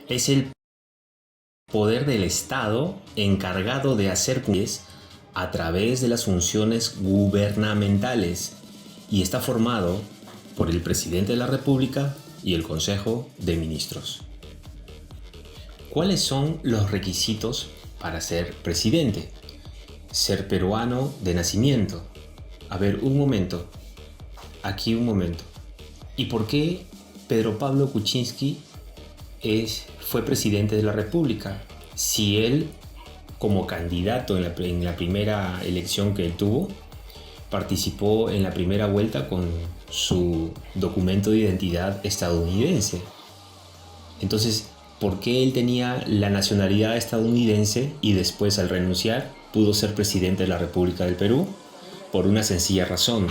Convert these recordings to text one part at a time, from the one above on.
es el poder del Estado encargado de hacer leyes a través de las funciones gubernamentales y está formado por el presidente de la República y el Consejo de Ministros. ¿Cuáles son los requisitos para ser presidente? Ser peruano de nacimiento. A ver, un momento. Aquí un momento. ¿Y por qué Pedro Pablo Kuczynski fue presidente de la República? Si él, como candidato en la primera elección que él tuvo, participó en la primera vuelta con su documento de identidad estadounidense. Entonces, ¿por qué él tenía la nacionalidad estadounidense y después, al renunciar, pudo ser presidente de la República del Perú? Por una sencilla razón.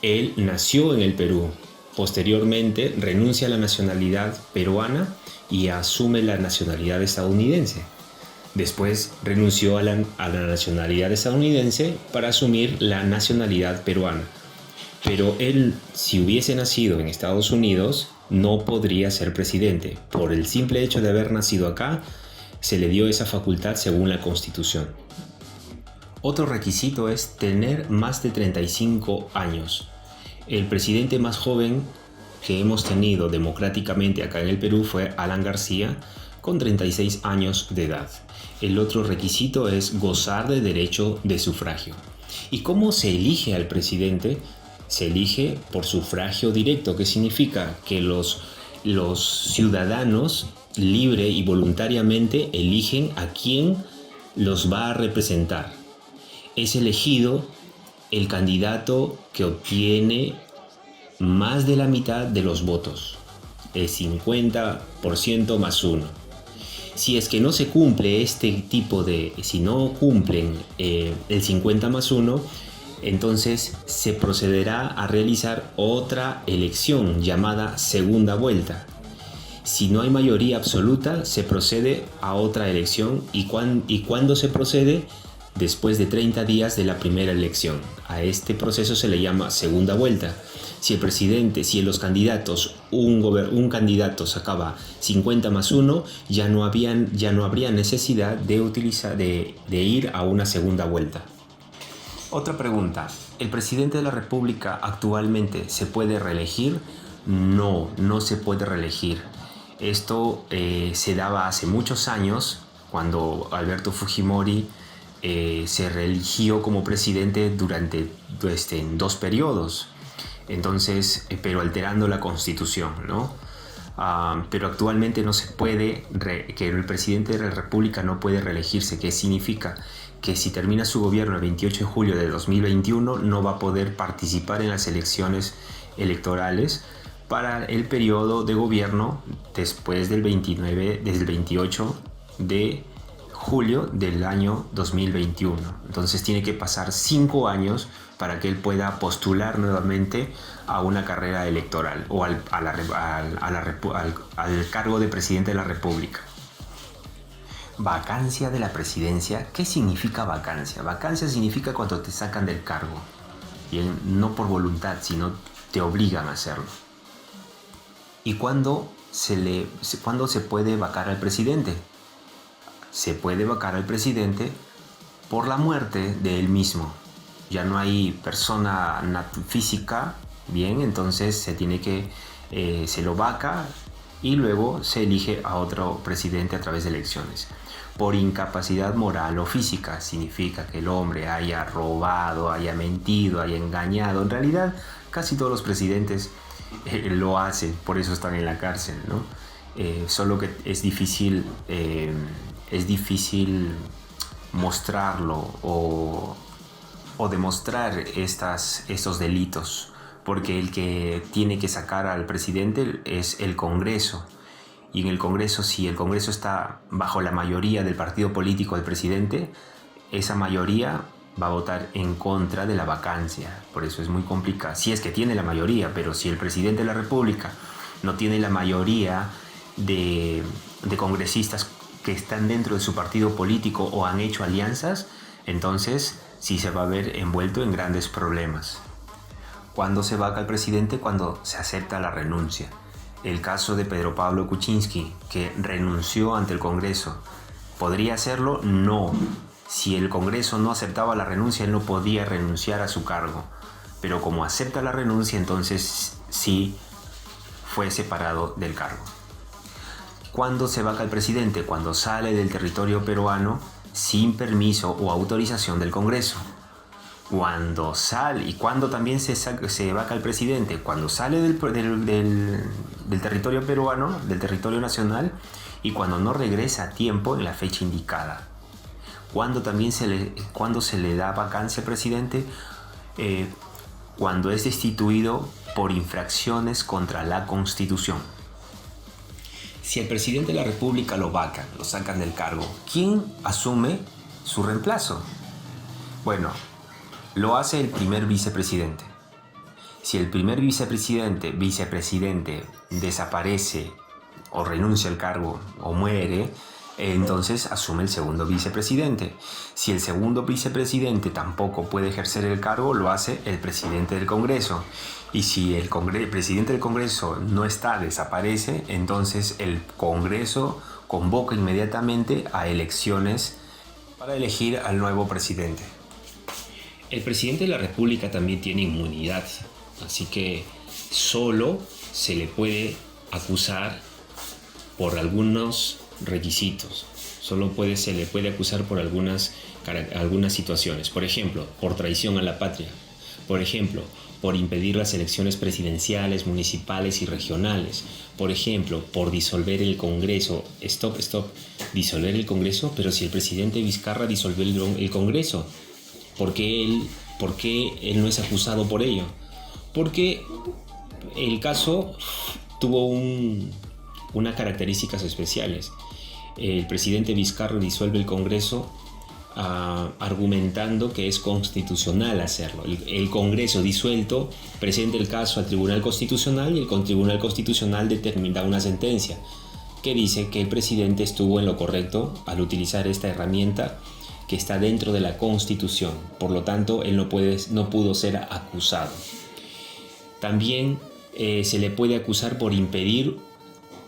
Él nació en el Perú. Posteriormente renuncia a la nacionalidad peruana y asume la nacionalidad estadounidense. Después renunció a la nacionalidad estadounidense para asumir la nacionalidad peruana. Pero él, si hubiese nacido en Estados Unidos, no podría ser presidente. Por el simple hecho de haber nacido acá, se le dio esa facultad según la Constitución. Otro requisito es tener más de 35 años. El presidente más joven que hemos tenido democráticamente acá en el Perú fue Alan García, con 36 años de edad. El otro requisito es gozar de derecho de sufragio. ¿Y cómo se elige al presidente? Se elige por sufragio directo, que significa que los ciudadanos libre y voluntariamente eligen a quién los va a representar. Es elegido el candidato que obtiene más de la mitad de los votos, el 50% más uno. Si es que no se cumple si no cumplen el 50 más 1, entonces se procederá a realizar otra elección llamada segunda vuelta. Si no hay mayoría absoluta, se procede a otra elección y cuando se procede, después de 30 días de la primera elección. A este proceso se le llama segunda vuelta. Si los candidatos, un candidato sacaba 50 más 1, ya no habría necesidad de ir a una segunda vuelta. Otra pregunta. ¿El presidente de la República actualmente se puede reelegir? No se puede reelegir. Esto se daba hace muchos años, cuando Alberto Fujimori se reeligió como presidente durante 2 periodos. Entonces, pero alterando la Constitución, ¿no? Pero actualmente no se puede, que el presidente de la República no puede reelegirse. ¿Qué significa? Que si termina su gobierno el 28 de julio de 2021, no va a poder participar en las elecciones electorales para el periodo de gobierno después del 28 de julio del año 2021. Entonces tiene que pasar 5 años para que él pueda postular nuevamente a una carrera electoral o al cargo de presidente de la República. Vacancia de la presidencia. ¿Qué significa vacancia? Vacancia significa cuando te sacan del cargo. Bien, no por voluntad, sino te obligan a hacerlo. ¿Y cuándo se puede vacar al presidente? Se puede vacar al presidente por la muerte de él mismo. Ya no hay persona física, bien, entonces se lo vaca y luego se elige a otro presidente a través de elecciones. Por incapacidad moral o física, significa que el hombre haya robado, haya mentido, haya engañado. En realidad, casi todos los presidentes lo hacen, por eso están en la cárcel, ¿no? Solo que es difícil mostrarlo o demostrar estos delitos, porque el que tiene que sacar al presidente es el Congreso. Y en el Congreso, si el Congreso está bajo la mayoría del partido político del presidente, esa mayoría va a votar en contra de la vacancia. Por eso es muy complicado. Si es que tiene la mayoría, pero si el presidente de la República no tiene la mayoría de congresistas que están dentro de su partido político o han hecho alianzas, entonces sí se va a ver envuelto en grandes problemas. ¿Cuándo se vaca el presidente? Cuando se acepta la renuncia. el caso de Pedro Pablo Kuczynski, que renunció ante el Congreso. ¿Podría hacerlo? No. Si el Congreso no aceptaba la renuncia, él no podía renunciar a su cargo. Pero como acepta la renuncia, entonces sí fue separado del cargo. ¿Cuándo se vaca el presidente? Cuando sale del territorio peruano sin permiso o autorización del Congreso. Cuando sale, y cuando también se vaca el presidente, cuando sale del territorio peruano, del territorio nacional, y cuando no regresa a tiempo en la fecha indicada. Cuando también cuando se le da vacancia al presidente, cuando es destituido por infracciones contra la Constitución. Si el presidente de la República lo vacan, lo sacan del cargo, ¿quién asume su reemplazo? Bueno, lo hace el primer vicepresidente. Si el primer vicepresidente desaparece o renuncia al cargo o muere, entonces asume el segundo vicepresidente. Si el segundo vicepresidente tampoco puede ejercer el cargo, lo hace el presidente del Congreso. Y si el presidente del Congreso no está, desaparece, entonces el Congreso convoca inmediatamente a elecciones para elegir al nuevo presidente. El presidente de la República también tiene inmunidad, así que solo se le puede acusar por algunos requisitos. Solo se le puede acusar por algunas situaciones. Por ejemplo, por traición a la patria. Por ejemplo, por impedir las elecciones presidenciales, municipales y regionales. Por ejemplo, por disolver el Congreso. Stop. Disolver el Congreso, pero si el presidente Vizcarra disolvió el Congreso, ¿por qué él no es acusado por ello? Porque el caso tuvo unas características especiales. El presidente Vizcarra disuelve el Congreso argumentando que es constitucional hacerlo. El Congreso disuelto presenta el caso al Tribunal Constitucional y el Tribunal Constitucional determina una sentencia que dice que el presidente estuvo en lo correcto al utilizar esta herramienta que está dentro de la Constitución. Por lo tanto, él no pudo ser acusado. También se le puede acusar por impedir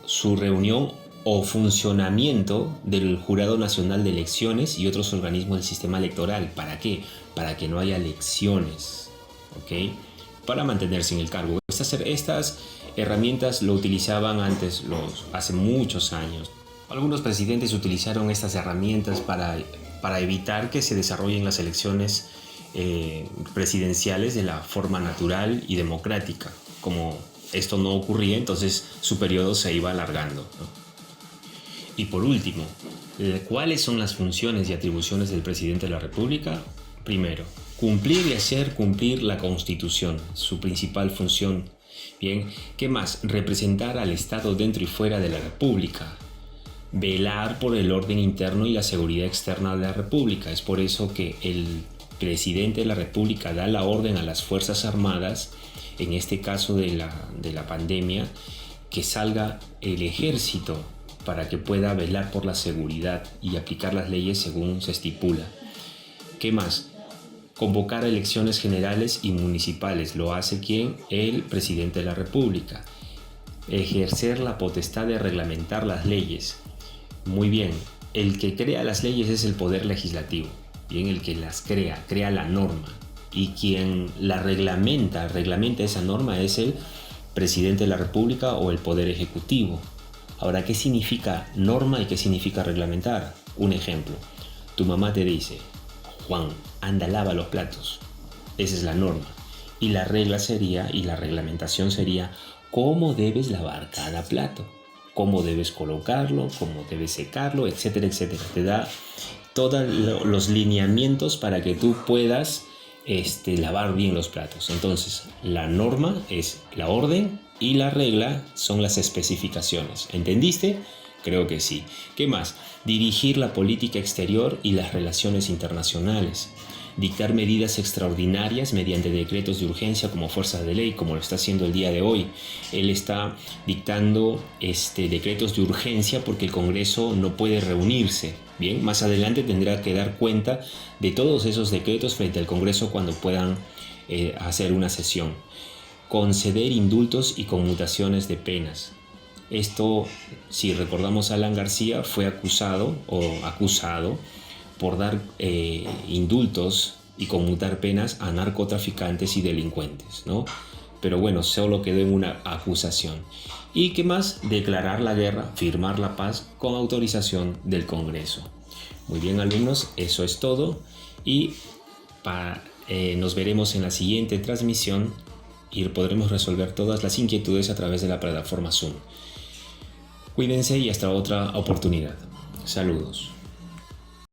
su reunión o funcionamiento del Jurado Nacional de Elecciones y otros organismos del sistema electoral. ¿Para qué? Para que no haya elecciones, ¿ok? Para mantenerse en el cargo. Estas herramientas lo utilizaban hace muchos años. Algunos presidentes utilizaron estas herramientas para evitar que se desarrollen las elecciones presidenciales de la forma natural y democrática. Como esto no ocurría, entonces su periodo se iba alargando, ¿no? Y por último, ¿cuáles son las funciones y atribuciones del presidente de la República? Primero, cumplir y hacer cumplir la Constitución, su principal función. Bien, ¿qué más? Representar al Estado dentro y fuera de la República. Velar por el orden interno y la seguridad externa de la República. Es por eso que el presidente de la República da la orden a las Fuerzas Armadas, en este caso de la pandemia, que salga el ejército para que pueda velar por la seguridad y aplicar las leyes según se estipula. ¿Qué más? Convocar elecciones generales y municipales. ¿Lo hace quién? El presidente de la República. Ejercer la potestad de reglamentar las leyes. Muy bien, el que crea las leyes es el poder legislativo. Bien, el que las crea la norma. Y quien la reglamenta esa norma es el presidente de la República o el poder ejecutivo. Ahora, ¿qué significa norma y qué significa reglamentar? Un ejemplo, tu mamá te dice: Juan, anda, lava los platos. Esa es la norma. Y la reglamentación sería cómo debes lavar cada plato, cómo debes colocarlo, cómo debes secarlo, etcétera, etcétera. Te da todos los lineamientos para que tú puedas lavar bien los platos. Entonces, la norma es la orden y la regla son las especificaciones. ¿Entendiste? Creo que sí. ¿Qué más? Dirigir la política exterior y las relaciones internacionales. Dictar medidas extraordinarias mediante decretos de urgencia como fuerza de ley, como lo está haciendo el día de hoy. Él está dictando decretos de urgencia porque el Congreso no puede reunirse. Bien, más adelante tendrá que dar cuenta de todos esos decretos frente al Congreso cuando puedan hacer una sesión. Conceder indultos y conmutaciones de penas. Esto, si recordamos, Alan García fue acusado por dar indultos y conmutar penas a narcotraficantes y delincuentes, ¿no? Pero bueno, solo quedó en una acusación. ¿Y qué más? Declarar la guerra, firmar la paz con autorización del Congreso. Muy bien, alumnos, eso es todo. Y nos veremos en la siguiente transmisión y podremos resolver todas las inquietudes a través de la plataforma Zoom. Cuídense y hasta otra oportunidad. Saludos.